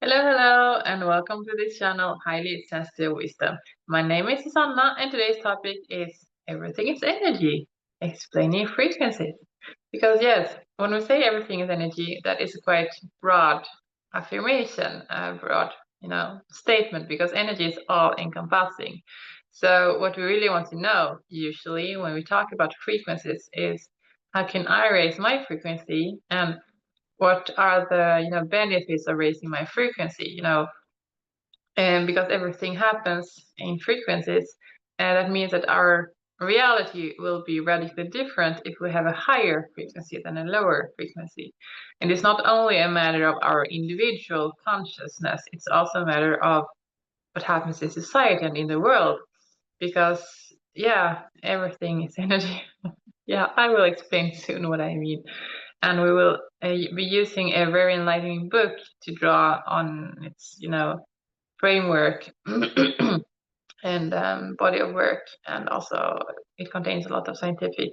Hello, and welcome to this channel, Highly Sensitive Wisdom. My name is Susanna, and today's topic is everything is energy, explaining frequencies. Because yes, when we say everything is energy, that is a quite broad affirmation, a broad, statement, because energy is all encompassing. So what we really want to know, usually, when we talk about frequencies, is how can I raise my frequency, and what are the benefits of raising my frequency, and because everything happens in frequencies, and that means that our reality will be radically different if we have a higher frequency than a lower frequency. And it's not only a matter of our individual consciousness, it's also a matter of what happens in society and in the world, because yeah, everything is energy. Yeah, I will explain soon what I mean. And we will be using a very enlightening book to draw on its, framework and body of work. And also it contains a lot of scientific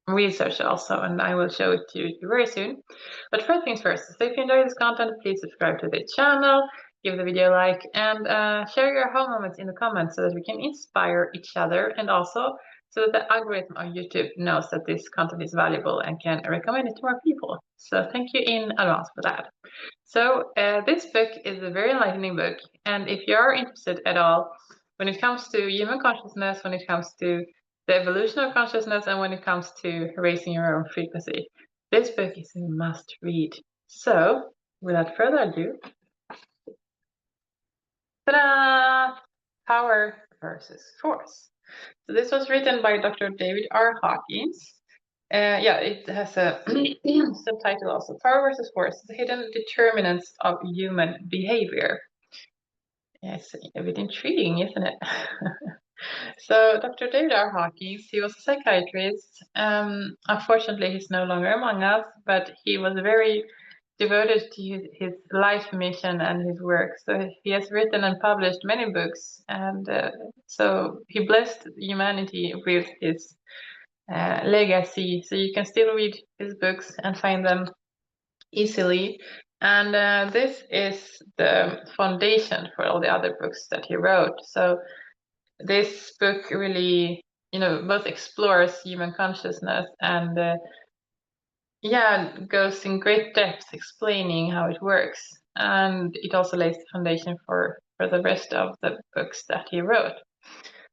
research also, and I will show it to you very soon. But first things first, so if you enjoy this content, please subscribe to the channel, give the video a like, and share your home moments in the comments so that we can inspire each other, and also so that the algorithm on YouTube knows that this content is valuable and can recommend it to more people. So thank you in advance for that. So this book is a very enlightening book, and if you're interested at all when it comes to human consciousness, when it comes to the evolution of consciousness, and when it comes to raising your own frequency, this book is a must read. So without further ado, ta-da! Power versus Force. So this was written by Dr. David R. Hawkins. Yeah, it has a subtitle also, Power versus Force, the hidden determinants of human behavior. Yes, a bit intriguing, isn't it? So Dr. David R. Hawkins, he was a psychiatrist. Unfortunately, he's no longer among us, but he was very devoted to his life mission and his work. So he has written and published many books, and so he blessed humanity with his legacy. So you can still read his books and find them easily. And this is the foundation for all the other books that he wrote. So this book really, both explores human consciousness and goes in great depth explaining how it works. And it also lays the foundation for the rest of the books that he wrote.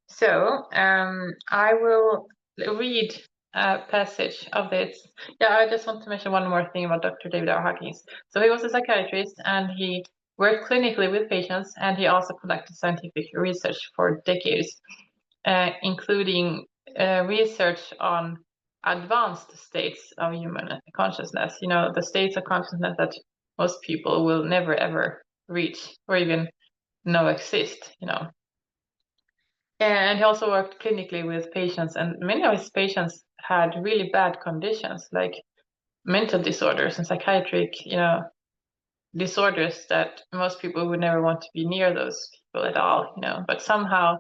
So I will read a passage of this. Yeah, I just want to mention one more thing about Dr. David R. Hawkins. So he was a psychiatrist, and he worked clinically with patients, and he also conducted scientific research for decades, including research on advanced states of human consciousness, the states of consciousness that most people will never ever reach or even know exist. And he also worked clinically with patients, and many of his patients had really bad conditions like mental disorders and psychiatric, disorders that most people would never want to be near those people at all, But somehow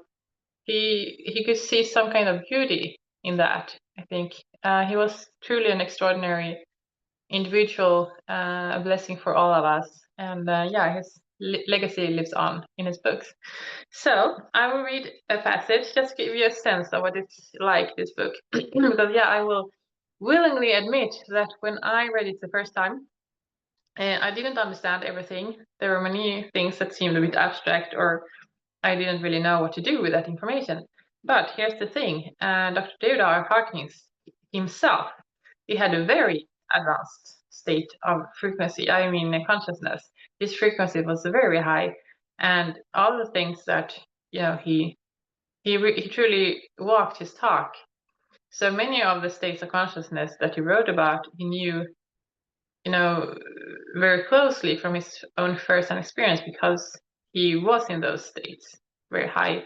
he could see some kind of beauty in that. I think he was truly an extraordinary individual, a blessing for all of us, and his legacy lives on in his books. So I will read a passage just to give you a sense of what it's like, this book, because I will willingly admit that when I read it the first time, I didn't understand everything. There were many things that seemed a bit abstract, or I didn't really know what to do with that information. But here's the thing, Dr. David R. Hawkins himself, he had a very advanced state of frequency, I mean consciousness. His frequency was very high, and all the things that, he truly walked his talk. So many of the states of consciousness that he wrote about, he knew, very closely from his own first-hand experience, because he was in those states, very high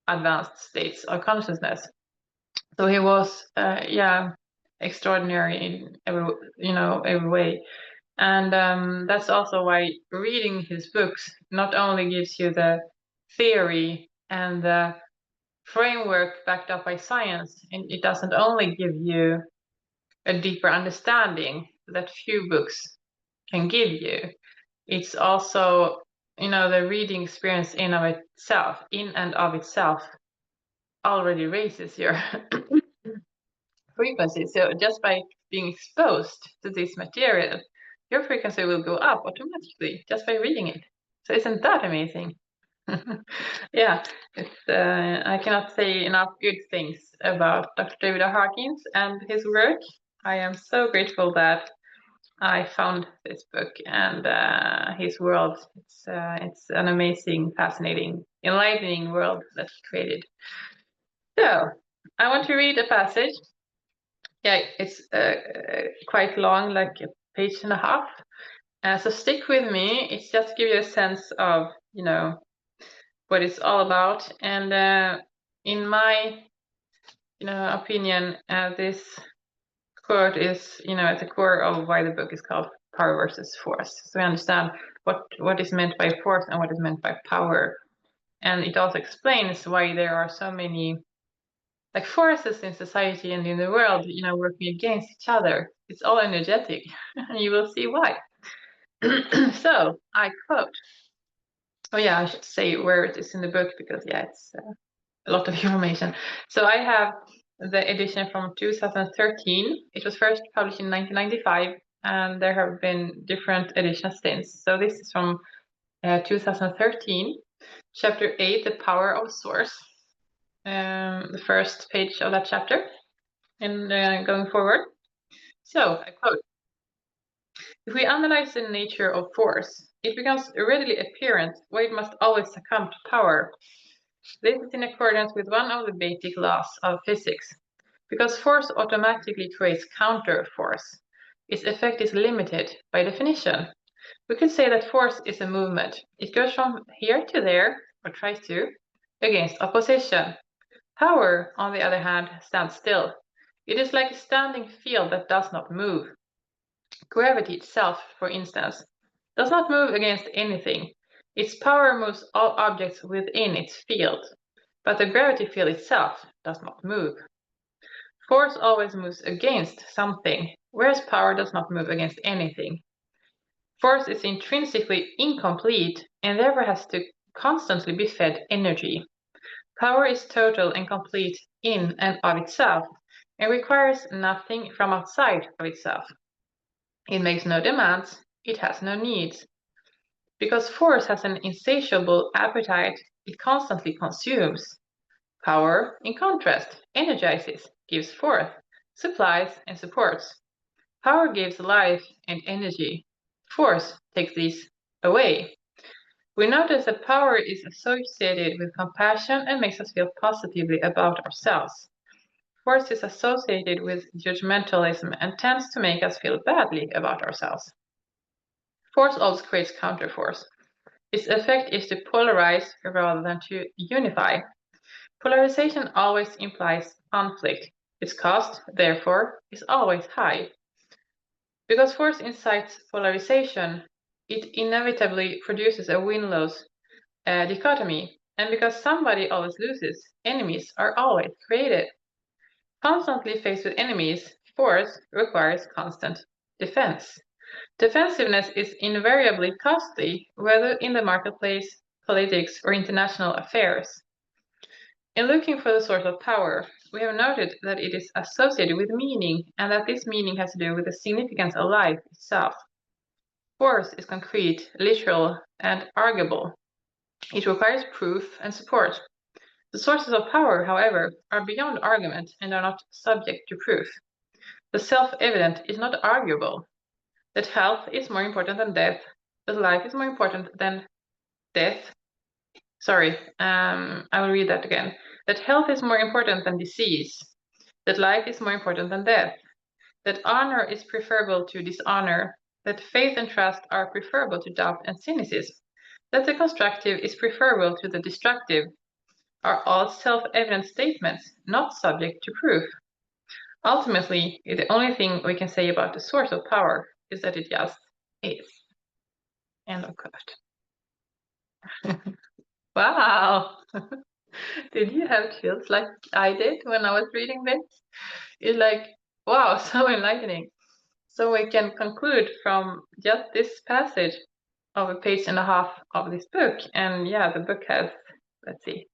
advanced states of consciousness. So he was extraordinary in every way. And that's also why reading his books not only gives you the theory and the framework backed up by science, and it doesn't only give you a deeper understanding that few books can give you. it's also, the reading experience in and of itself already raises your frequency. So just by being exposed to this material, your frequency will go up automatically just by reading it. So isn't that amazing? Yeah, I cannot say enough good things about Dr. David Hawkins and his work. I am so grateful that I found this book and his world. It's an amazing, fascinating, enlightening world that he created. So I want to read a passage. Yeah, it's quite long, like a page and a half. So stick with me. It's just to give you a sense of, what it's all about. And in my, opinion, this quote is, at the core of why the book is called Power versus Force. So we understand what is meant by force and what is meant by power. And it also explains why there are so many like forces in society and in the world, working against each other. It's all energetic, and you will see why. So I quote. Oh yeah, I should say where it is in the book because it's a lot of information. So I have the edition from 2013. It was first published in 1995, and there have been different editions since. So this is from 2013, chapter 8, The Power of Source. The first page of that chapter, and going forward. So I quote: if we analyze the nature of force, it becomes readily apparent why it must always succumb to power. This is in accordance with one of the basic laws of physics. Because force automatically creates counter force, its effect is limited by definition. We could say that force is a movement. It goes from here to there, or tries to, against opposition. Power, on the other hand, stands still. It is like a standing field that does not move. Gravity itself, for instance, does not move against anything. Its power moves all objects within its field, but the gravity field itself does not move. Force always moves against something, whereas power does not move against anything. Force is intrinsically incomplete and therefore has to constantly be fed energy. Power is total and complete in and of itself and requires nothing from outside of itself. It makes no demands, it has no needs. Because force has an insatiable appetite, it constantly consumes. Power, in contrast, energizes, gives forth, supplies, and supports. Power gives life and energy. Force takes these away. We notice that power is associated with compassion and makes us feel positively about ourselves. Force is associated with judgmentalism and tends to make us feel badly about ourselves. Force also creates counterforce. Its effect is to polarize rather than to unify. Polarization always implies conflict. Its cost, therefore, is always high. Because force incites polarization, it inevitably produces a win-lose dichotomy, and because somebody always loses, enemies are always created. Constantly faced with enemies, force requires constant defense. Defensiveness is invariably costly, whether in the marketplace, politics, or international affairs. In looking for the source of power, we have noted that it is associated with meaning, and that this meaning has to do with the significance of life itself. Force is concrete, literal, and arguable. It requires proof and support. The sources of power, however, are beyond argument and are not subject to proof. The self-evident is not arguable. That health is more important than death, that life is more important than death. Sorry, I will read that again. That health is more important than disease, that life is more important than death, that honor is preferable to dishonor, that faith and trust are preferable to doubt and cynicism, that the constructive is preferable to the destructive, are all self-evident statements, not subject to proof. Ultimately, the only thing we can say about the source of power is that it just is. End of quote. Wow! Did you have chills like I did when I was reading this? It's like, wow, so enlightening. So we can conclude from just this passage of a page and a half of this book. And yeah, the book has, let's see,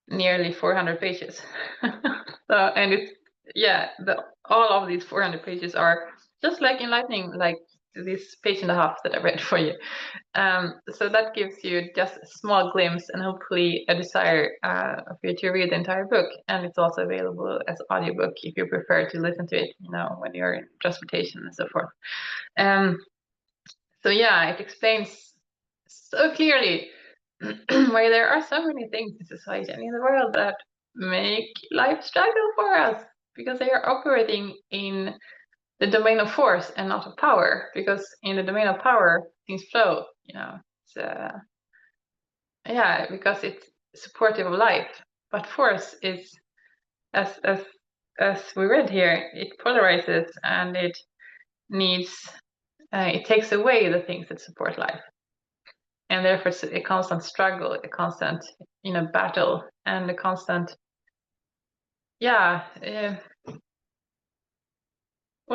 nearly 400 pages. So, and it's, yeah, all of these 400 pages are just like enlightening, like this page and a half that I read for you. So that gives you just a small glimpse and hopefully a desire for you to read the entire book. And it's also available as audiobook if you prefer to listen to it, when you're in transportation and so forth. So yeah, it explains so clearly why there are so many things in society and in the world that make life struggle for us because they are operating in the domain of force and not of power. Because in the domain of power, things flow. It's, because it's supportive of life. But force is, as we read here, it polarizes and it needs. It takes away the things that support life. And therefore it's a constant struggle, a constant, battle, and a constant,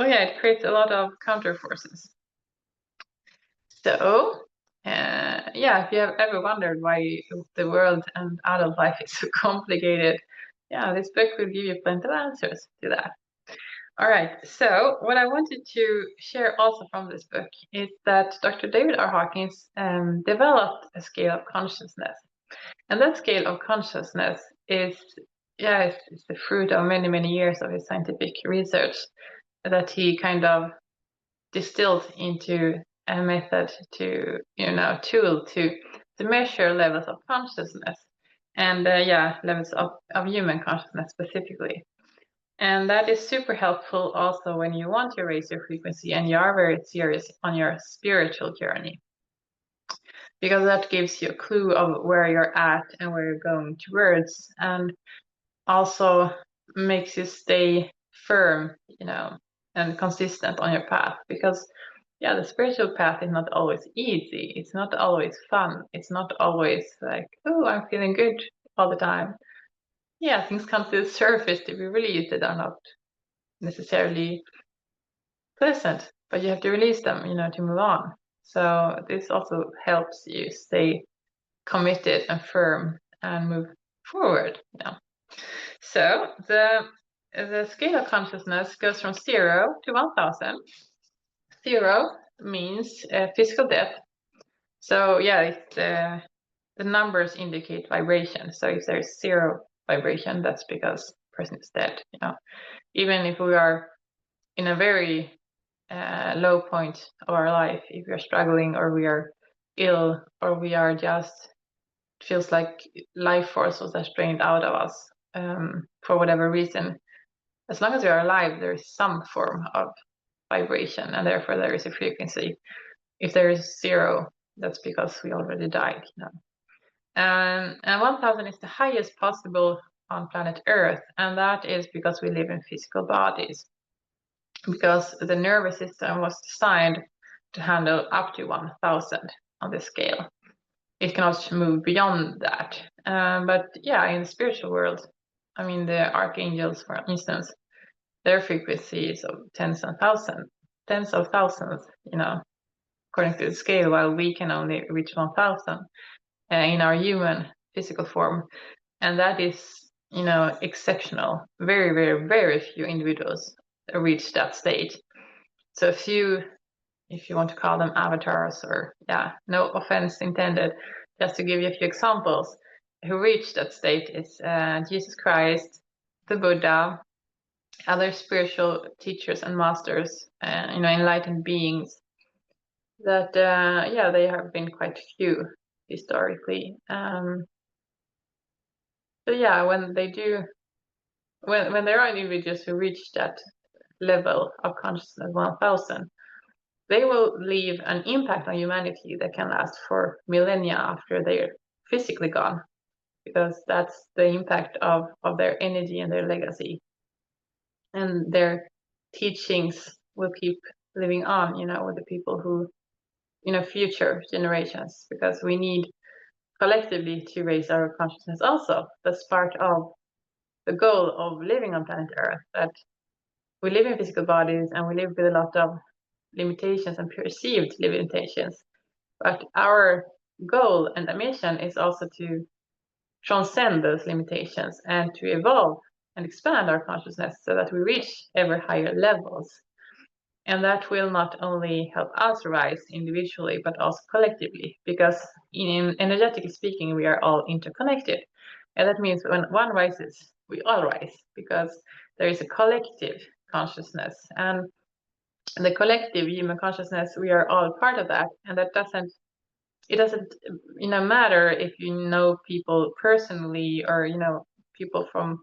it creates a lot of counter forces. So, if you have ever wondered why the world and adult life is so complicated, this book will give you plenty of answers to that. All right, so what I wanted to share also from this book is that Dr. David R. Hawkins developed a scale of consciousness. And that scale of consciousness is the fruit of many, many years of his scientific research that he kind of distilled into a method to, tool to measure levels of consciousness and, levels of human consciousness specifically. And that is super helpful also when you want to raise your frequency and you are very serious on your spiritual journey. Because that gives you a clue of where you're at and where you're going towards, and also makes you stay firm, and consistent on your path. Because, the spiritual path is not always easy. It's not always fun. It's not always like, oh, I'm feeling good all the time. Things come to the surface to be released that are not necessarily pleasant, but you have to release them, to move on. So this also helps you stay committed and firm and move forward. So the scale of consciousness goes from 0 to 1,000. 0 means physical death. So it's the numbers indicate vibration. So if there's 0 vibration, that's because the person is dead. Even if we are in a very low point of our life, if we are struggling or we are ill or we are just feels like life force was drained out of us for whatever reason, as long as we are alive, there is some form of vibration, and therefore there is a frequency. If there is 0, that's because we already died. And 1,000 is the highest possible on planet Earth, and that is because we live in physical bodies. Because the nervous system was designed to handle up to 1,000 on this scale. It cannot move beyond that. But in the spiritual world, the archangels, for instance, their frequency is of tens of thousands, according to the scale, while we can only reach 1,000 in our human physical form. And that is, exceptional. Very, very, very few individuals reach that stage. So few, if you want to call them avatars, or no offense intended, just to give you a few examples, who reached that state is Jesus Christ, the Buddha, other spiritual teachers and masters, enlightened beings. That they have been quite few historically. When they do, when there are individuals who reach that level of consciousness, 1,000, they will leave an impact on humanity that can last for millennia after they're physically gone, because that's the impact of their energy and their legacy. And their teachings will keep living on, with the people who, future generations, because we need collectively to raise our consciousness also. That's part of the goal of living on planet Earth, that we live in physical bodies and we live with a lot of limitations and perceived limitations. But our goal and mission is also to transcend those limitations and to evolve and expand our consciousness so that we reach ever higher levels. And that will not only help us rise individually, but also collectively, because energetically speaking, we are all interconnected. And that means when one rises, we all rise, because there is a collective consciousness. And the collective human consciousness, we are all part of that. And that doesn't matter if you know people personally or, people from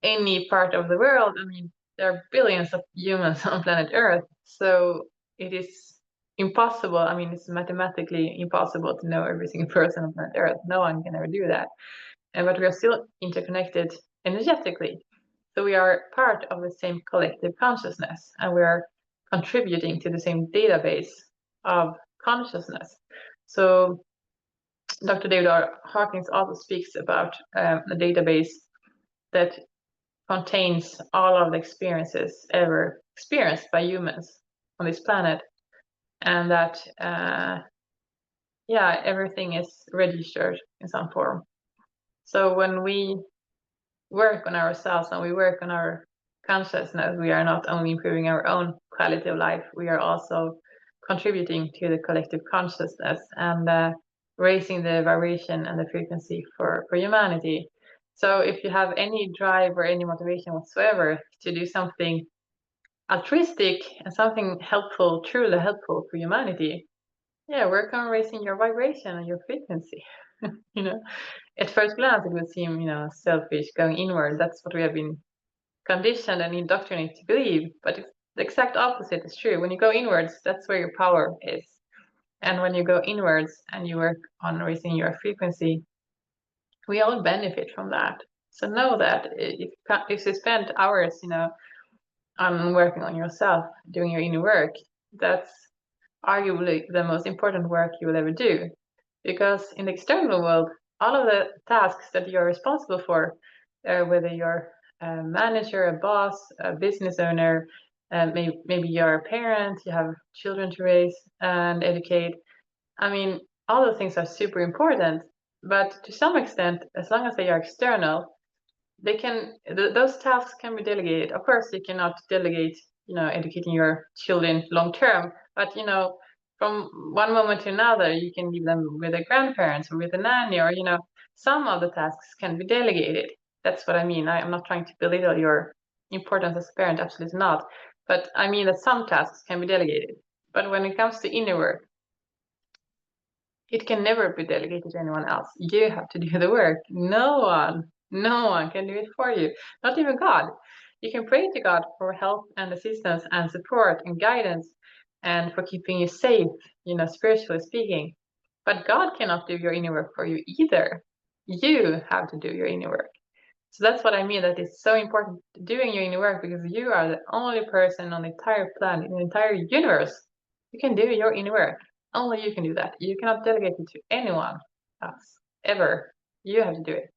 any part of the world. I mean, there are billions of humans on planet Earth, so it is impossible. I mean, it's mathematically impossible to know every single person on planet Earth. No one can ever do that. But we are still interconnected energetically. So we are part of the same collective consciousness, and we are contributing to the same database of consciousness. So Dr. David R. Hawkins also speaks about a database that contains all of the experiences ever experienced by humans on this planet, and that everything is registered in some form. So when we work on ourselves and we work on our consciousness, we are not only improving our own quality of life, we are also contributing to the collective consciousness and raising the vibration and the frequency for humanity. So if you have any drive or any motivation whatsoever to do something altruistic and something helpful, truly helpful for humanity, work on raising your vibration and your frequency. At first glance, it would seem, selfish, going inward. That's what we have been conditioned and indoctrinated to believe. But the exact opposite is true. When you go inwards, that's where your power is. And when you go inwards and you work on raising your frequency, we all benefit from that. So know that if you spend hours, on working on yourself, doing your inner work, that's arguably the most important work you will ever do. Because in the external world, all of the tasks that you're responsible for, whether you're a manager, a boss, a business owner, maybe you're a parent, you have children to raise and educate. I mean, all those things are super important, but to some extent, as long as they are external, those tasks can be delegated. Of course, you cannot delegate, educating your children long term, but from one moment to another, you can leave them with their grandparents or with a nanny, or some of the tasks can be delegated. That's what I mean. I'm not trying to belittle your importance as a parent, absolutely not. But I mean that some tasks can be delegated. But when it comes to inner work, it can never be delegated to anyone else. You have to do the work. No one can do it for you, not even God. You can pray to God for help and assistance and support and guidance and for keeping you safe, spiritually speaking. But God cannot do your inner work for you either. You have to do your inner work. So that's what I mean, that it's so important doing your inner work, because you are the only person on the entire planet, in the entire universe, who can do your inner work. Only you can do that. You cannot delegate it to anyone else, ever. You have to do it.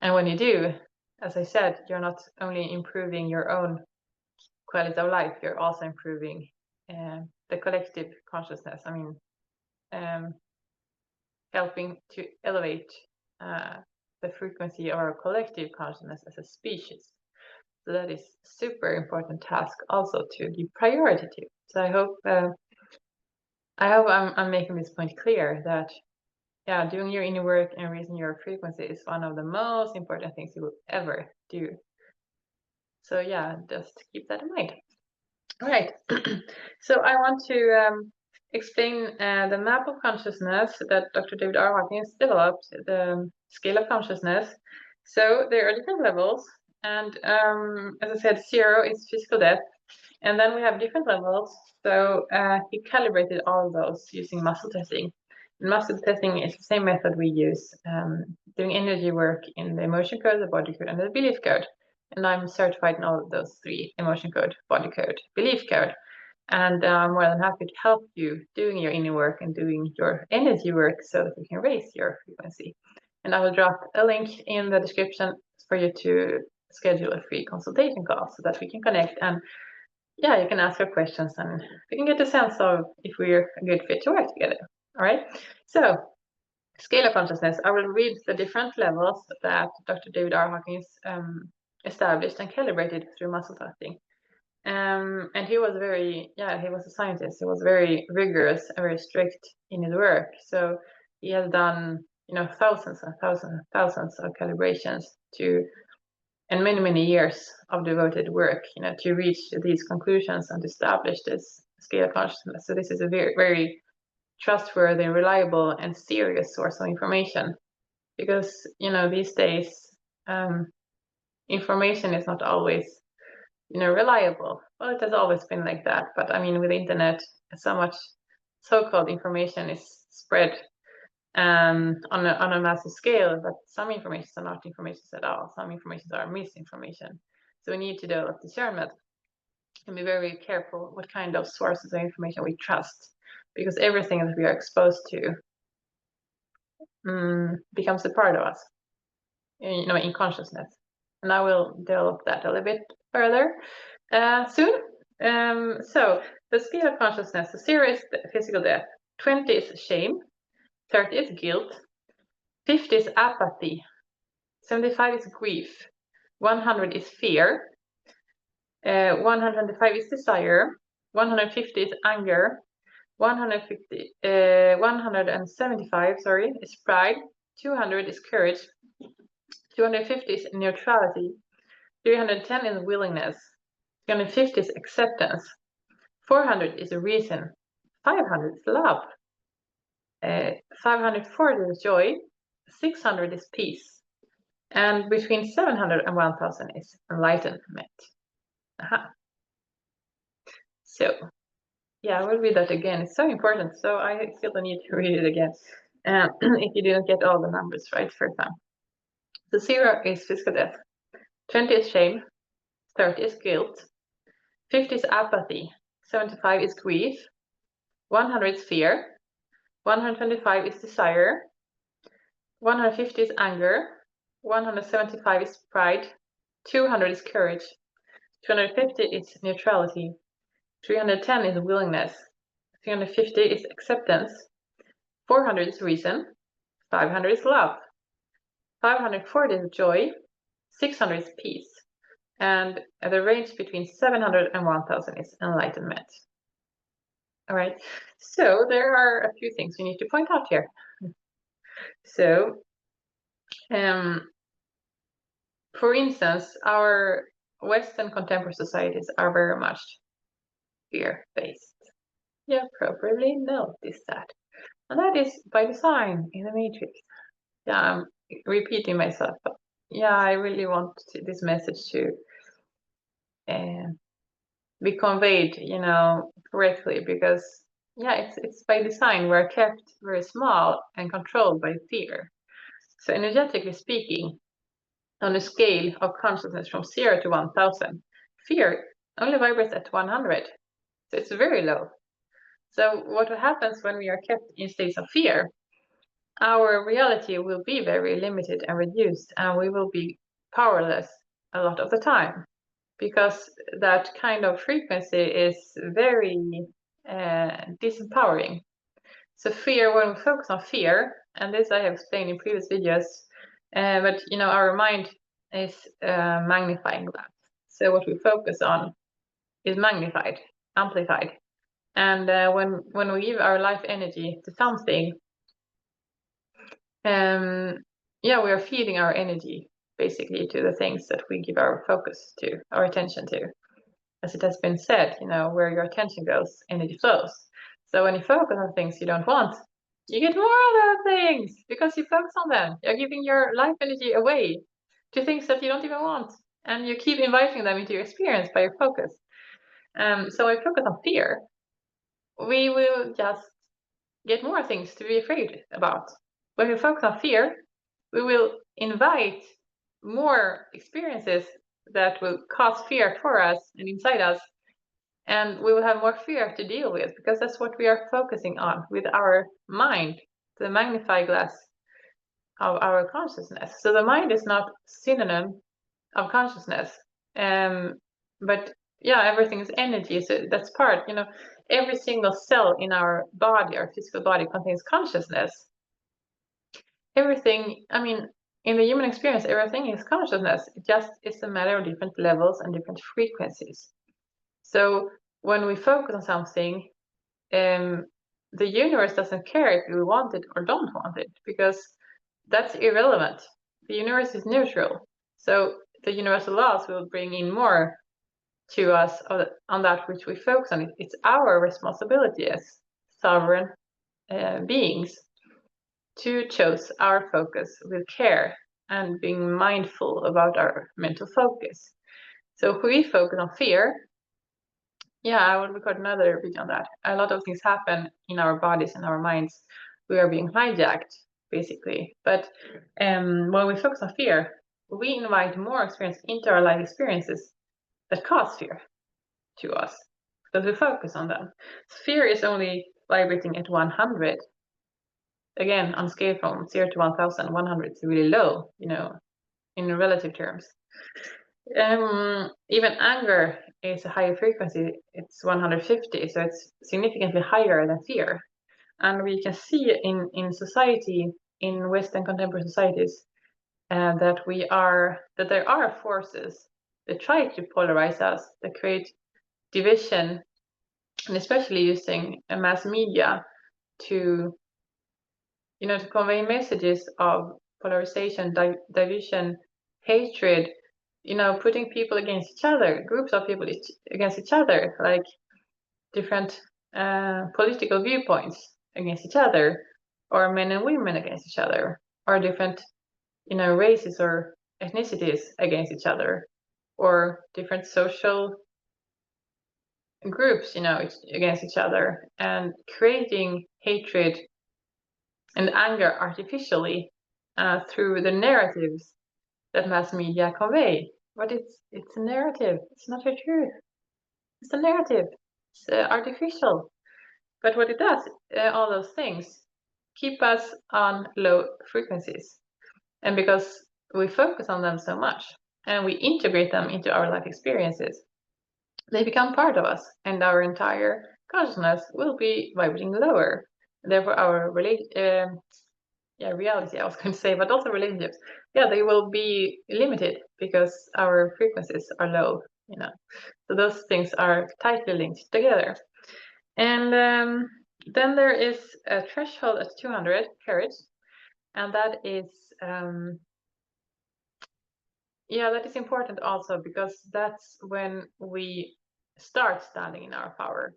And when you do, as I said, you're not only improving your own quality of life, you're also improving the collective consciousness. I mean, helping to elevate the frequency of our collective consciousness as a species. So that is super important task also to give priority to. So I hope I'm making this point clear, that doing your inner work and raising your frequency is one of the most important things you will ever do. So just keep that in mind. All right. So I want to explain the map of consciousness that Dr. David R. Hawkins developed, the scale of consciousness. So there are different levels, and as I said, 0 is physical death, and then we have different levels. So he calibrated all of those using muscle testing. And muscle testing is the same method we use doing energy work in the emotion code, the body code, and the belief code. And I'm certified in all of those 3: emotion code, body code, belief code. And I'm more than happy to help you doing your inner work and doing your energy work so that you can raise your frequency. And I will drop a link in the description for you to schedule a free consultation call so that we can connect and yeah, you can ask your questions and we can get a sense of if we're a good fit to work together. All right. So, scale of consciousness. I will read the different levels that Dr. David R. Hawkins established and calibrated through muscle testing. And he was he was a scientist. He was very rigorous and very strict in his work. So he has done, thousands and thousands and thousands of calibrations and many, many years of devoted work, to reach these conclusions and establish this scale of consciousness. So this is a very, very trustworthy, reliable, and serious source of information. Because, these days, information is not always reliable. Well, it has always been like that, but I mean, with the internet, so much so-called information is spread on a massive scale, but some information are not information at all. Some information are misinformation. So we need to develop discernment and be very careful what kind of sources of information we trust, because everything that we are exposed to becomes a part of us, in consciousness. And I will develop that a little bit further soon. So the scale of consciousness: 0 is physical death, 20 is shame, 30 is guilt, 50 is apathy, 75 is grief, 100 is fear, 125 is desire, 150 is anger, 175 is pride, 200 is courage, 250 is neutrality, 310 is willingness, 350 is acceptance, 400 is reason, 500 is love, 540 is joy, 600 is peace, and between 700 and 1000 is enlightenment. So, yeah, I will read that again. It's so important, so I feel the need to read it again if you didn't get all the numbers right first time. So 0 is physical death, 20 is shame, 30 is guilt, 50 is apathy, 75 is grief, 100 is fear, 125 is desire, 150 is anger, 175 is pride, 200 is courage, 250 is neutrality, 310 is willingness, 350 is acceptance, 400 is reason, 500 is love, 540 is joy, 600 is peace, and the range between 700 and 1000 is enlightenment. All right, so there are a few things we need to point out here. So, for instance, our Western contemporary societies are very much fear-based. You probably noticed that. And that is by design in the Matrix. Yeah, I'm repeating myself, but yeah, I really want this message to be conveyed, correctly, because yeah, it's by design. We're kept very small and controlled by fear. So energetically speaking, on a scale of consciousness from 0 to 1000, fear only vibrates at 100. So it's very low. So what happens when we are kept in states of fear? Our reality will be very limited and reduced, and we will be powerless a lot of the time, because that kind of frequency is very disempowering. So fear, when we focus on fear, and this I have explained in previous videos, but our mind is magnifying that. So what we focus on is magnified, amplified. And when we give our life energy to something, we are feeding our energy basically to the things that we give our focus to, our attention to. As it has been said, where your attention goes, energy flows. So when you focus on things you don't want, you get more of those things because you focus on them. You're giving your life energy away to things that you don't even want, and you keep inviting them into your experience by your focus. So when we focus on fear, we will just get more things to be afraid about. When we focus on fear, we will invite more experiences that will cause fear for us and inside us, and we will have more fear to deal with, because that's what we are focusing on with our mind, the magnifying glass of our consciousness. So the mind is not synonym of consciousness, but everything is energy. So that's part, every single cell in our body, our physical body, contains consciousness. Everything, in the human experience, everything is consciousness. It just is a matter of different levels and different frequencies. So when we focus on something, the universe doesn't care if we want it or don't want it, because that's irrelevant. The universe is neutral. So the universal laws will bring in more to us on that which we focus on. It's our responsibility as sovereign beings to choose our focus with care and being mindful about our mental focus. So if we focus on fear, I will record another video on that. A lot of things happen in our bodies and our minds. We are being hijacked, basically. But when we focus on fear, we invite more experience into our life experiences that cause fear to us, because we focus on them. Fear is only vibrating at 100. Again, on scale from 0 to 1,000, 100 is really low, in relative terms. Even anger is a higher frequency. It's 150, so it's significantly higher than fear. And we can see in society, in Western contemporary societies, that there are forces that try to polarize us, that create division, and especially using mass media to convey messages of polarization, division, hatred, putting people against each other, groups of people against each other, like different political viewpoints against each other, or men and women against each other, or different, races or ethnicities against each other, or different social groups, against each other, and creating hatred and anger artificially through the narratives that mass media convey. But it's a narrative. It's not the truth. It's a narrative. It's artificial. But what it does, all those things, keep us on low frequencies. And because we focus on them so much and we integrate them into our life experiences, they become part of us, and our entire consciousness will be vibrating lower. Therefore, our reality, I was going to say, but also relationships, they will be limited because our frequencies are low, So those things are tightly linked together. And then there is a threshold at 200 carats, and that is that is important also, because that's when we start standing in our power.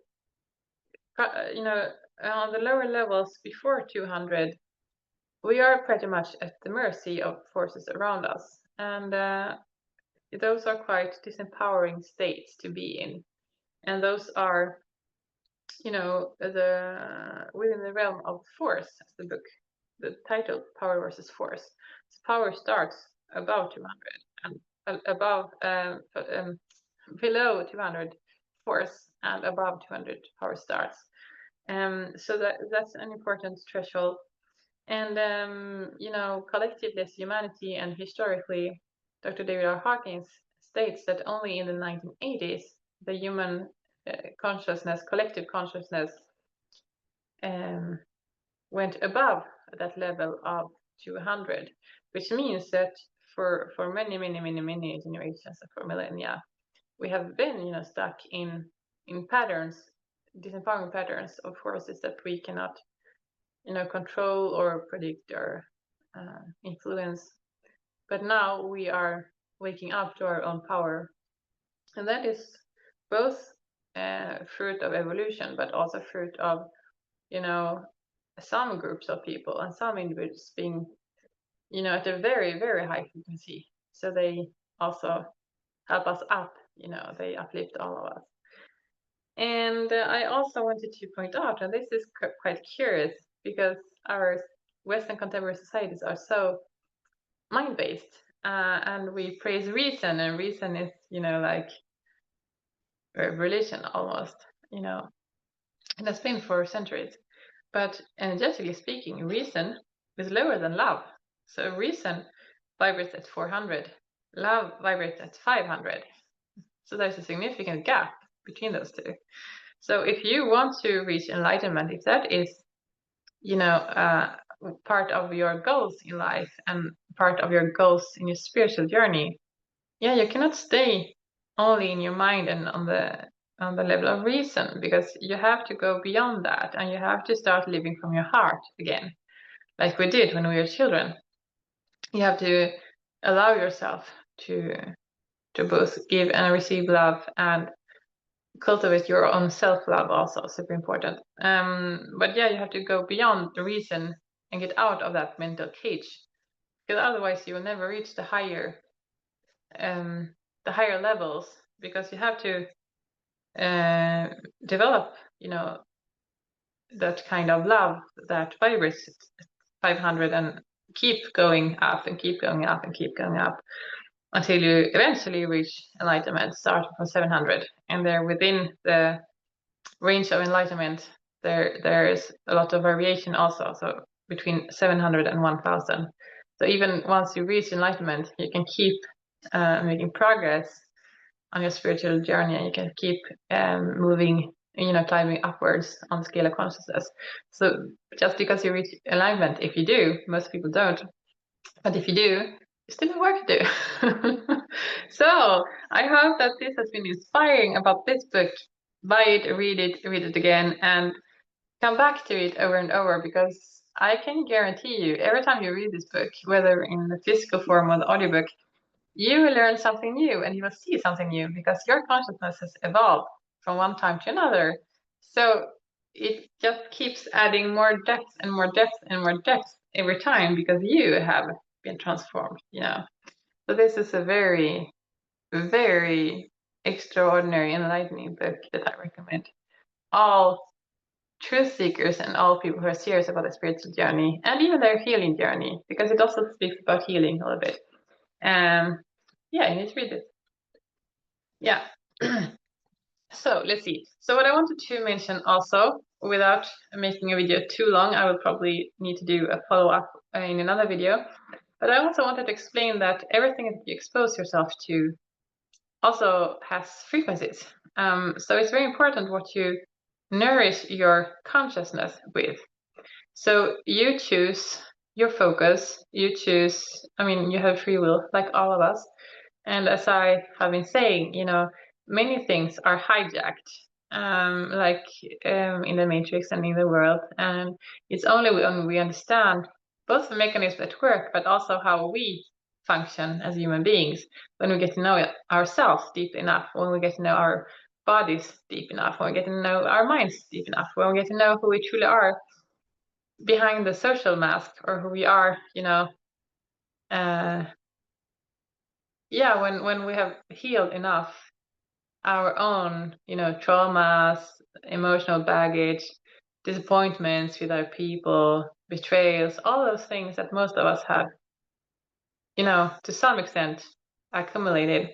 On the lower levels before 200, we are pretty much at the mercy of forces around us, and those are quite disempowering states to be in. And those are, within the realm of force, as the title, Power versus Force. So power starts above 200, and below 200 force, and above 200 power starts. So that's an important threshold. And collectively as humanity, and historically, Dr. David R. Hawkins states that only in the 1980s the human collective consciousness, went above that level of 200, which means that for many generations, for millennia, we have been stuck in patterns, disempowering patterns of forces that we cannot control or predict or influence. But now we are waking up to our own power, and that is both fruit of evolution, but also fruit of some groups of people and some individuals being at a very, very high frequency, so they also help us up, they uplift all of us. And I also wanted to point out, and this is quite curious, because our Western contemporary societies are so mind-based, and we praise reason, and reason is like religion almost, it has been for centuries. But energetically speaking, reason is lower than love. So reason vibrates at 400, love vibrates at 500. So there's a significant gap between those two. So if you want to reach enlightenment, if that is, part of your goals in life and part of your goals in your spiritual journey, you cannot stay only in your mind and on the level of reason, because you have to go beyond that and you have to start living from your heart again, like we did when we were children. You have to allow yourself to both give and receive love and cultivate your own self-love, also super important. But you have to go beyond the reason and get out of that mental cage, because otherwise you will never reach the higher levels, because you have to develop that kind of love that vibrates 500 and keep going up and keep going up and keep going up until you eventually reach enlightenment, starting from 700. And there, within the range of enlightenment, there is a lot of variation also, so between 700 and 1000. So even once you reach enlightenment, you can keep making progress on your spiritual journey, and you can keep moving, climbing upwards on the scale of consciousness. So just because you reach enlightenment, if you do, most people don't, but if you do, you still have work to do. So I hope that this has been inspiring about this book. Buy it, read it again, and come back to it over and over, because I can guarantee you, every time you read this book, whether in the physical form or the audiobook, you will learn something new and you will see something new, because your consciousness has evolved from one time to another. So it just keeps adding more depth and more depth and more depth every time, because you have been transformed, So this is a very, very extraordinary, enlightening book that I recommend all truth seekers and all people who are serious about their spiritual journey and even their healing journey, because it also speaks about healing a little bit. You need to read it. Yeah. So let's see. So what I wanted to mention also, without making a video too long, I will probably need to do a follow-up in another video. But I also wanted to explain that everything that you expose yourself to also has frequencies. So it's very important what you nourish your consciousness with. So you choose your focus, you have free will, like all of us. And as I have been saying, many things are hijacked, like in the Matrix and in the world. And it's only when we understand both the mechanisms at work, but also how we function as human beings, when we get to know ourselves deep enough, when we get to know our bodies deep enough, when we get to know our minds deep enough, when we get to know who we truly are behind the social mask, or who we are, when we have healed enough our own, traumas, emotional baggage, disappointments with our people, betrayals, all those things that most of us have, to some extent accumulated.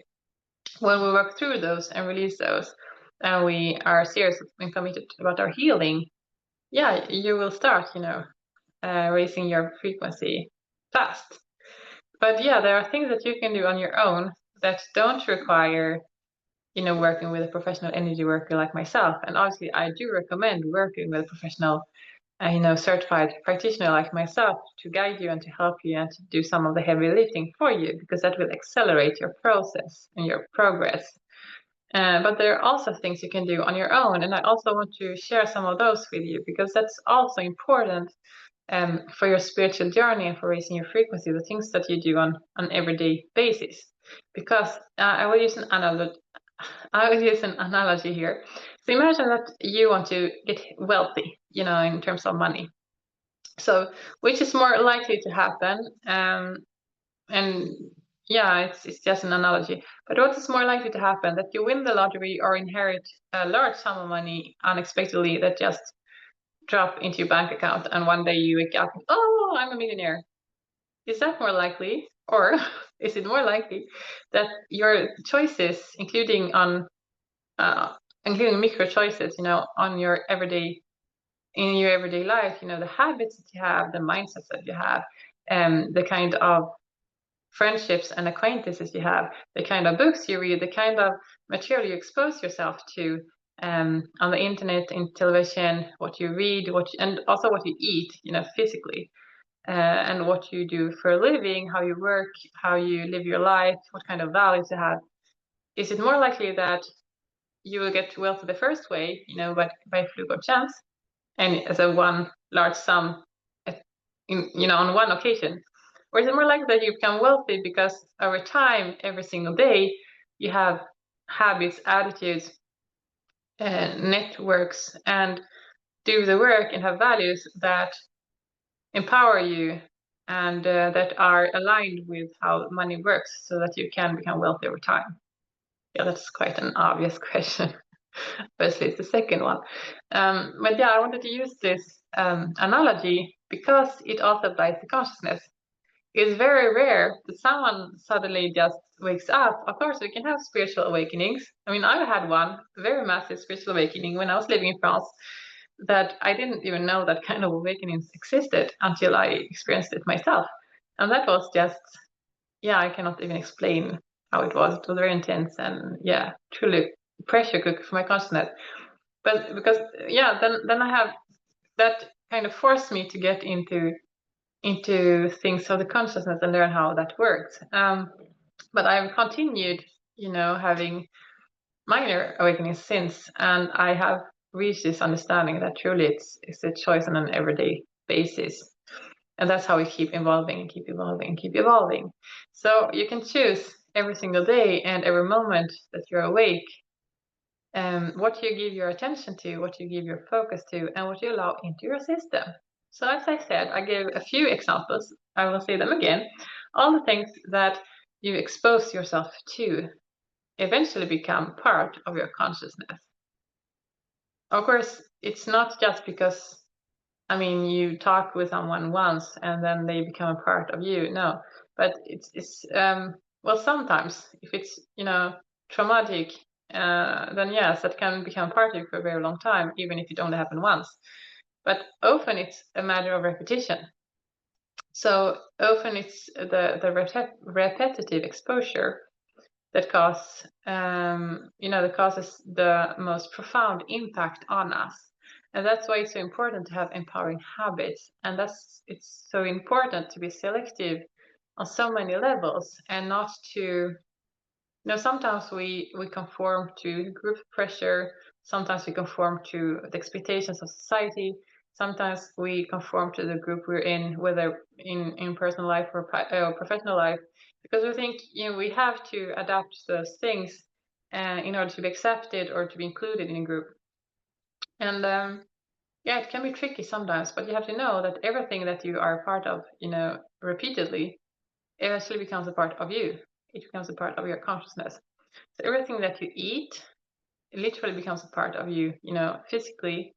When we work through those and release those, and we are serious and committed about our healing, you will start, raising your frequency fast. But there are things that you can do on your own that don't require, working with a professional energy worker like myself. And obviously, I do recommend working with a professional, certified practitioner like myself to guide you and to help you and to do some of the heavy lifting for you, because that will accelerate your process and your progress. But there are also things you can do on your own. And I also want to share some of those with you, because that's also important for your spiritual journey and for raising your frequency, the things that you do on an everyday basis. Because I will use an analogy here. So imagine that you want to get wealthy, in terms of money. So which is more likely to happen? It's just an analogy. But what is more likely to happen? That you win the lottery or inherit a large sum of money unexpectedly that just drop into your bank account, and one day you wake up, oh, I'm a millionaire. Is that more likely? Or is it more likely that your choices, including micro choices, on your everyday life, the habits that you have, the mindsets that you have, the kind of friendships and acquaintances you have, the kind of books you read, the kind of material you expose yourself to on the internet, in television, what you read, and also what you eat, physically, and what you do for a living, how you work, how you live your life, what kind of values you have. Is it more likely that you will get wealthy the first way, by fluke of chance, and as a one large sum, on one occasion? Or is it more likely that you become wealthy because over time, every single day, you have habits, attitudes, networks, and do the work and have values that empower you and that are aligned with how money works so that you can become wealthy over time? Yeah, that's quite an obvious question. Firstly, it's the second one. But yeah, I wanted to use this analogy because it also applies to consciousness. It's very rare that someone suddenly just wakes up. Of course, we can have spiritual awakenings. I mean, I had one very massive spiritual awakening when I was living in France that I didn't even know that kind of awakenings existed until I experienced it myself. And that was just, yeah, I cannot even explain how it was. It was very intense and, yeah, truly pressure cooker for my consciousness. But because, yeah, then I have that kind of forced me to get into things of the consciousness and learn how that works. But I've continued, having minor awakenings since, and I have reached this understanding that truly it's a choice on an everyday basis. And that's how we keep evolving and keep evolving and keep evolving. So you can choose every single day and every moment that you're awake, what you give your attention to, what you give your focus to, and what you allow into your system. So as I said, I gave a few examples. I will say them again. All the things that you expose yourself to eventually become part of your consciousness. Of course, it's not just because, you talk with someone once and then they become a part of you. No, but it's well, sometimes if it's, traumatic, then yes, that can become part of you for a very long time, even if it only happened once. But often it's a matter of repetition. So often it's the repetitive exposure that causes the most profound impact on us. And that's why it's so important to have empowering habits. And it's so important to be selective on so many levels and not to, sometimes we conform to group pressure, sometimes we conform to the expectations of society, sometimes we conform to the group we're in, whether in personal life or professional life, because we think we have to adapt those things in order to be accepted or to be included in a group. And yeah, it can be tricky sometimes, but you have to know that everything that you are a part of, repeatedly, eventually becomes a part of you. It becomes a part of your consciousness. So everything that you eat literally becomes a part of you, physically,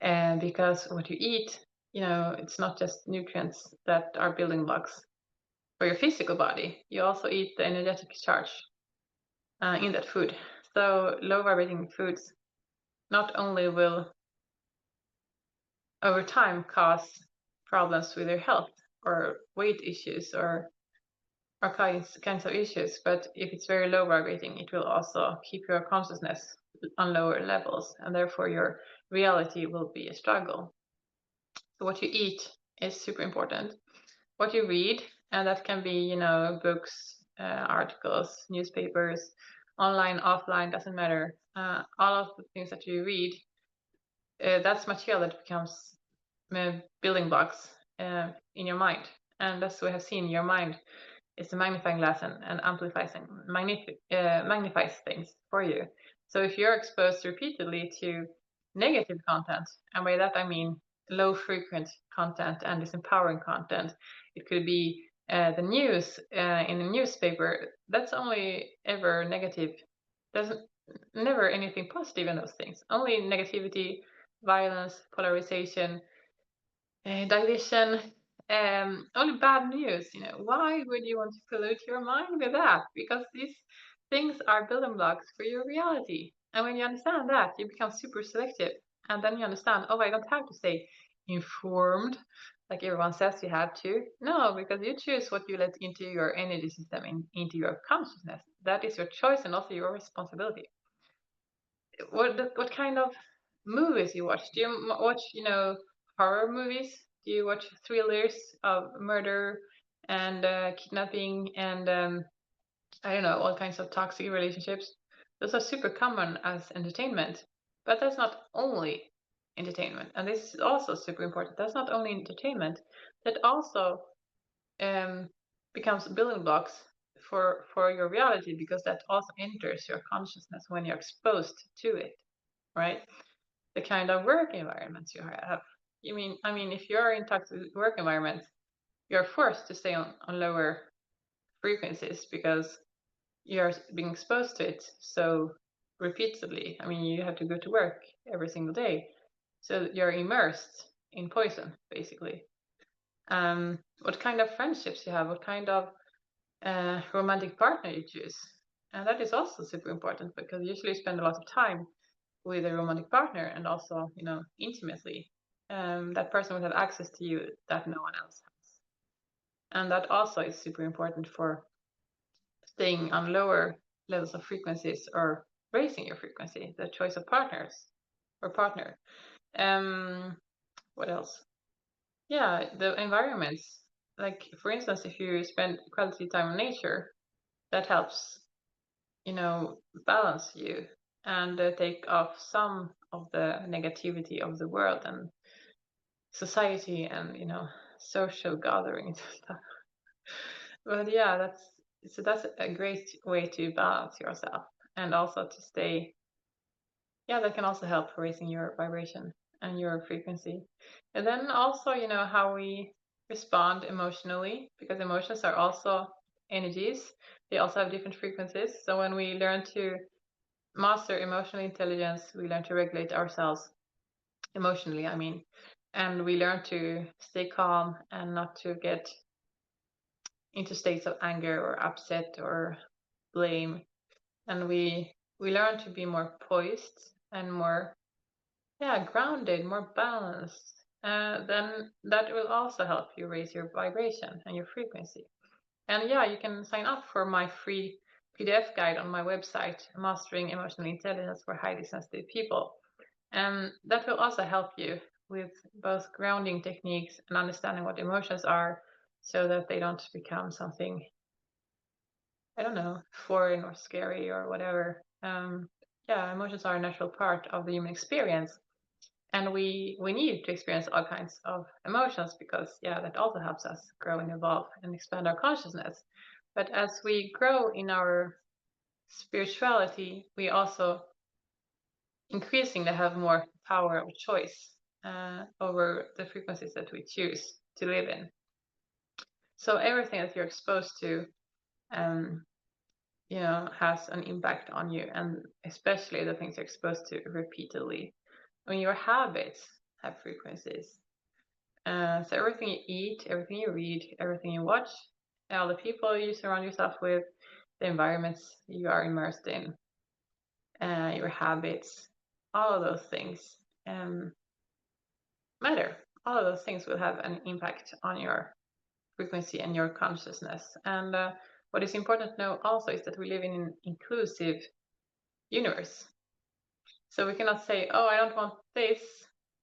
and because what you eat, it's not just nutrients that are building blocks for your physical body. You also eat the energetic charge in that food. So low vibrating foods not only will over time cause problems with your health or weight issues or kinds of issues, but if it's very low vibrating, it will also keep your consciousness on lower levels, and therefore your reality will be a struggle. So what you eat is super important. What you read, and that can be, books, articles, newspapers, online, offline, doesn't matter. All of the things that you read, that's material that becomes building blocks in your mind. And as we have seen, your mind is a magnifying glass and amplifies and magnifies things for you. So if you're exposed repeatedly to negative content, and by that I mean low frequent content and disempowering content, it could be the news in a newspaper, that's only ever negative. There's never anything positive in those things, only negativity, violence, polarization, division, only bad news. Why would you want to pollute your mind with that? Because these things are building blocks for your reality. And when you understand that, you become super selective. And then you understand, oh, I don't have to say informed like everyone says you have to. No, because you choose what you let into your energy system, into your consciousness. That is your choice and also your responsibility. What kind of movies you watch? Do you watch, horror movies? Do you watch thrillers of murder and kidnapping and I don't know, all kinds of toxic relationships? Those are super common as entertainment, but that's not only entertainment. And this is also super important. That's not only entertainment, that also becomes building blocks for your reality, because that also enters your consciousness when you're exposed to it, right? The kind of work environments you have. I mean, if you're in toxic work environments, you're forced to stay on lower frequencies because you're being exposed to it so repeatedly. I mean, you have to go to work every single day, so you're immersed in poison, basically. What kind of friendships you have, what kind of romantic partner you choose, and that is also super important, because you usually spend a lot of time with a romantic partner and also, intimately. That person will have access to you that no one else has, and that also is super important for staying on lower levels of frequencies or raising your frequency. The choice of partners or partner. What else? Yeah, the environments. Like, for instance, if you spend quality time in nature, that helps, balance you and take off some of the negativity of the world and society and, social gatherings and stuff. But yeah, that's a great way to balance yourself and also to stay. Yeah, that can also help raising your vibration and your frequency. And then also, how we respond emotionally, because emotions are also energies. They also have different frequencies. So when we learn to master emotional intelligence, we learn to regulate ourselves emotionally, and we learn to stay calm and not to get into states of anger or upset or blame. And we learn to be more poised and more, yeah, grounded, more balanced. Then that will also help you raise your vibration and your frequency. And yeah, you can sign up for my free PDF guide on my website, Mastering Emotional Intelligence for Highly Sensitive People. And that will also help you with both grounding techniques and understanding what emotions are, so that they don't become something, I don't know, foreign or scary or whatever. Yeah, emotions are a natural part of the human experience, and we need to experience all kinds of emotions, because yeah, that also helps us grow and evolve and expand our consciousness. But as we grow in our spirituality, we also increasingly have more power of choice over the frequencies that we choose to live in. So everything that you're exposed to, um, has an impact on you, and especially the things you're exposed to repeatedly. When your habits have frequencies. So everything you eat, everything you read, everything you watch, all the people you surround yourself with, the environments you are immersed in, your habits, all of those things matter. All of those things will have an impact on your frequency and your consciousness. And what is important to know also is that we live in an inclusive universe. So we cannot say, oh, I don't want this,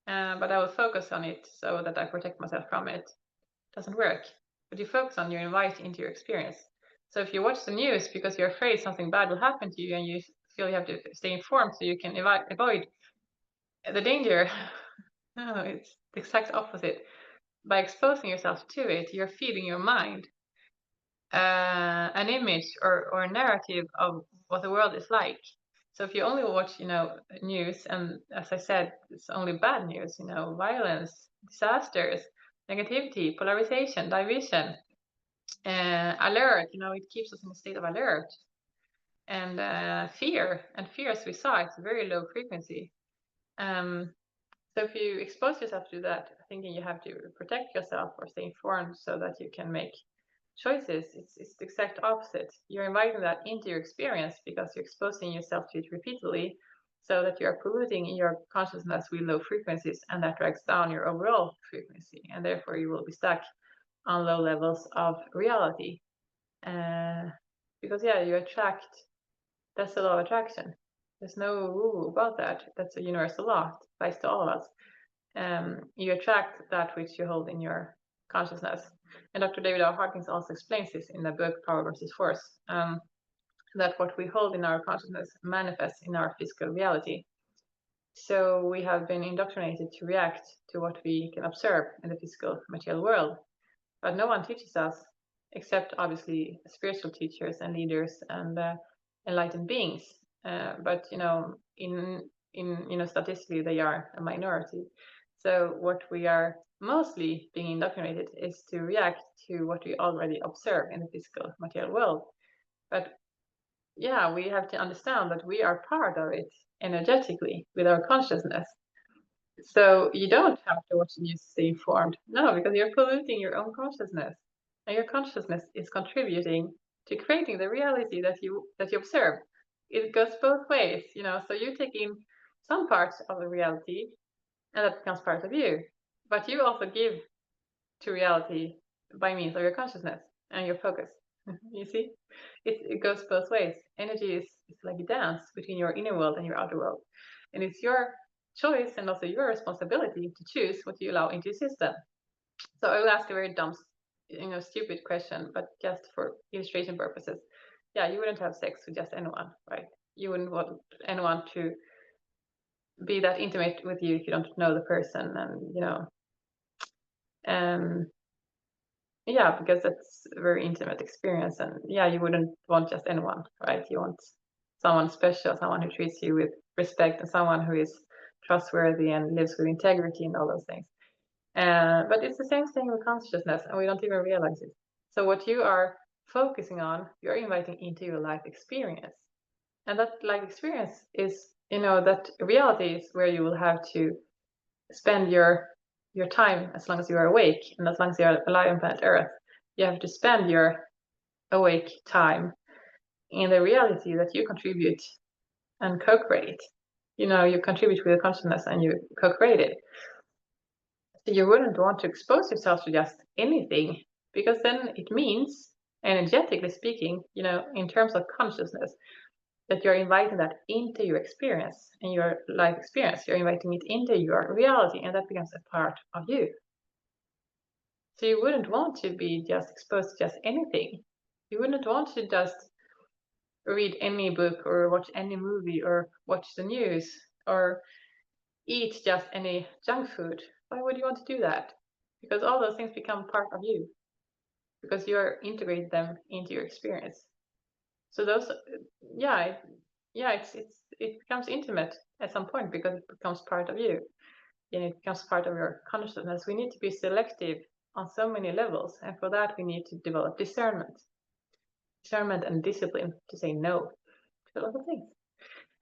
but I will focus on it so that I protect myself from it. It doesn't work. But you focus on, you invite into your experience. So if you watch the news because you're afraid something bad will happen to you and you feel you have to stay informed so you can avoid the danger, no, it's the exact opposite. By exposing yourself to it, you're feeding your mind an image or a narrative of what the world is like. So if you only watch, news, and as I said, it's only bad news, violence, disasters, negativity, polarization, division, alert, it keeps us in a state of alert. And fear, as we saw, it's a very low frequency. So if you expose yourself to that, thinking you have to protect yourself or stay informed so that you can make choices, it's the exact opposite. You're inviting that into your experience because you're exposing yourself to it repeatedly, so that you are polluting your consciousness with low frequencies, and that drags down your overall frequency, and therefore you will be stuck on low levels of reality. Because you attract, that's the law of attraction. There's no rule about that. That's a universal law. It applies to all of us. You attract that which you hold in your consciousness. And Dr. David R. Hawkins also explains this in the book Power versus Force, that what we hold in our consciousness manifests in our physical reality. So we have been indoctrinated to react to what we can observe in the physical material world. But no one teaches us, except obviously spiritual teachers and leaders and enlightened beings. But statistically, they are a minority. So what we are mostly being indoctrinated is to react to what we already observe in the physical material world. But we have to understand that we are part of it energetically with our consciousness. So you don't have to watch the news to stay informed. No, because you're polluting your own consciousness. And your consciousness is contributing to creating the reality that you observe. It goes both ways, so you take in some parts of the reality and that becomes part of you. But you also give to reality by means of your consciousness and your focus. You see? It goes both ways. Energy is like a dance between your inner world and your outer world. And it's your choice and also your responsibility to choose what you allow into your system. So I will ask a very dumb, stupid question, but just for illustration purposes. Yeah, you wouldn't have sex with just anyone, right? You wouldn't want anyone to be that intimate with you if you don't know the person, and because that's a very intimate experience, and you wouldn't want just anyone, right? You want someone special, someone who treats you with respect, and someone who is trustworthy and lives with integrity and all those things. But it's the same thing with consciousness, and we don't even realize it. So what you are focusing on, you're inviting into your life experience. And that life experience is, that reality is where you will have to spend your time as long as you are awake and as long as you are alive on planet Earth. You have to spend your awake time in the reality that you contribute and co-create. You contribute with your consciousness and you co-create it. So you wouldn't want to expose yourself to just anything, because then it means, energetically speaking, in terms of consciousness, that you're inviting that into your experience and your life experience. You're inviting it into your reality, and that becomes a part of you. So you wouldn't want to be just exposed to just anything. You wouldn't want to just read any book or watch any movie or watch the news or eat just any junk food. Why would you want to do that? Because all those things become part of you, because you're integrating them into your experience. So those, it becomes intimate at some point because it becomes part of you and it becomes part of your consciousness. We need to be selective on so many levels, and for that we need to develop discernment and discipline to say no to a lot of things.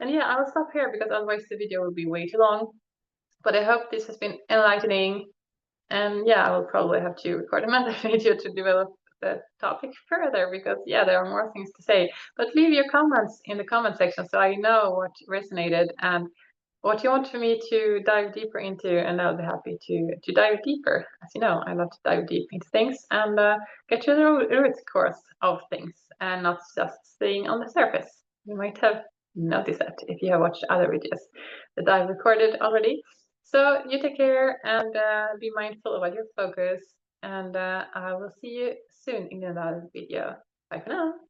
And I'll stop here because otherwise the video will be way too long. But I hope this has been enlightening, and I will probably have to record another video to develop the topic further, because there are more things to say. But leave your comments in the comment section so I know what resonated and what you want for me to dive deeper into, and I'll be happy to dive deeper. As you know, I love to dive deep into things and get to the root cause of things and not just staying on the surface. You might have noticed that if you have watched other videos that I've recorded already. So you take care and be mindful about your focus, and I will see you soon in another video. Bye for now.